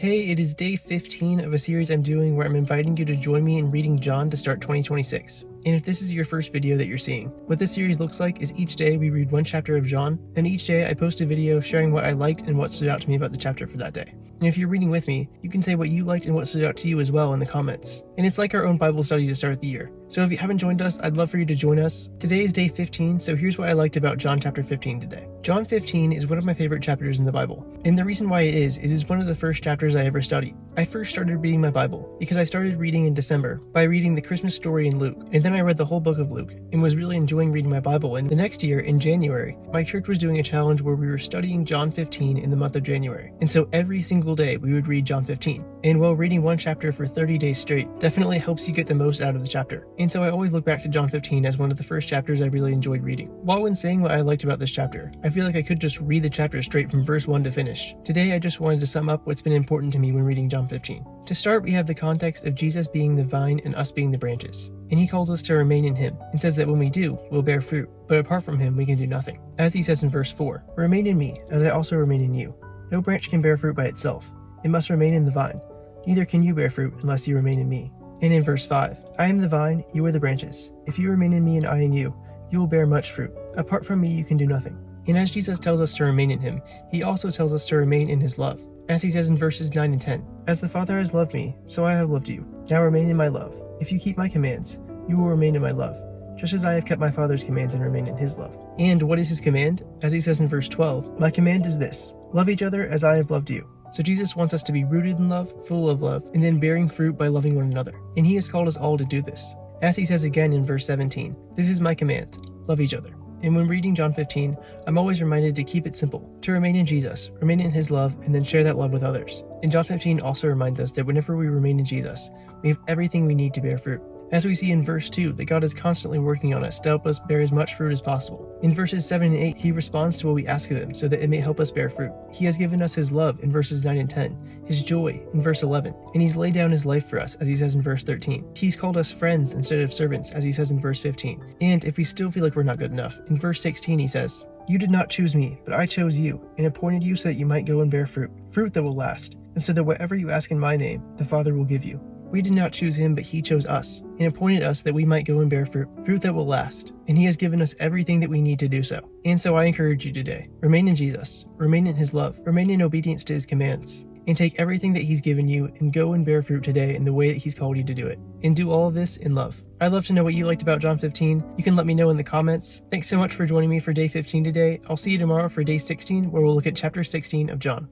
Hey, it is day 15 of a series I'm doing where I'm inviting you to join me in reading John to start 2026. And if this is your first video that you're seeing, what this series looks like is each day we read one chapter of John, and each day I post a video sharing what I liked and what stood out to me about the chapter for that day. And if you're reading with me, you can say what you liked and what stood out to you as well in the comments. And it's like our own Bible study to start the year. So if you haven't joined us, I'd love for you to join us. Today is day 15, so here's what I liked about John chapter 15 today. John 15 is one of my favorite chapters in the Bible. And the reason why it is it's one of the first chapters I ever studied. I first started reading my Bible because I started reading in December by reading the Christmas story in Luke, and then I read the whole book of Luke and was really enjoying reading my Bible. And the next year, in January, my church was doing a challenge where we were studying John 15 in the month of January. And so every single day we would read John 15. And while reading one chapter for 30 days straight definitely helps you get the most out of the chapter. And so I always look back to John 15 as one of the first chapters I really enjoyed reading. While when saying what I liked about this chapter, I feel like I could just read the chapter straight from verse 1 to finish. Today I just wanted to sum up what's been important to me when reading John 15. To start, we have the context of Jesus being the vine and us being the branches. And he calls us to remain in him, and says that when we do, we'll bear fruit, but apart from him we can do nothing. As he says in verse 4, "Remain in me, as I also remain in you. No branch can bear fruit by itself. It must remain in the vine. Neither can you bear fruit unless you remain in me." And in verse 5, "I am the vine, you are the branches. If you remain in me and I in you, you will bear much fruit. Apart from me you can do nothing." And as Jesus tells us to remain in him, he also tells us to remain in his love. As he says in verses 9 and 10, "As the Father has loved me, so I have loved you. Now remain in my love. If you keep my commands, you will remain in my love, just as I have kept my Father's commands and remain in his love." And what is his command? As he says in verse 12, "My command is this, love each other as I have loved you." So Jesus wants us to be rooted in love, full of love, and then bearing fruit by loving one another. And he has called us all to do this. As he says again in verse 17, "This is my command, love each other." And when reading John 15, I'm always reminded to keep it simple, to remain in Jesus, remain in his love, and then share that love with others. And John 15 also reminds us that whenever we remain in Jesus, we have everything we need to bear fruit. As we see in verse 2, that God is constantly working on us to help us bear as much fruit as possible. In verses 7 and 8, he responds to what we ask of him so that it may help us bear fruit. He has given us his love in verses 9 and 10, his joy in verse 11, and he's laid down his life for us, as he says in verse 13. He's called us friends instead of servants, as he says in verse 15. And if we still feel like we're not good enough, in verse 16 he says, "You did not choose me, but I chose you, and appointed you so that you might go and bear fruit, fruit that will last, and so that whatever you ask in my name, the Father will give you." We did not choose him, but he chose us, and appointed us that we might go and bear fruit, fruit that will last. And he has given us everything that we need to do so. And so I encourage you today, remain in Jesus, remain in his love, remain in obedience to his commands, and take everything that he's given you and go and bear fruit today in the way that he's called you to do it. And do all of this in love. I'd love to know what you liked about John 15. You can let me know in the comments. Thanks so much for joining me for day 15 today. I'll see you tomorrow for day 16, where we'll look at chapter 16 of John.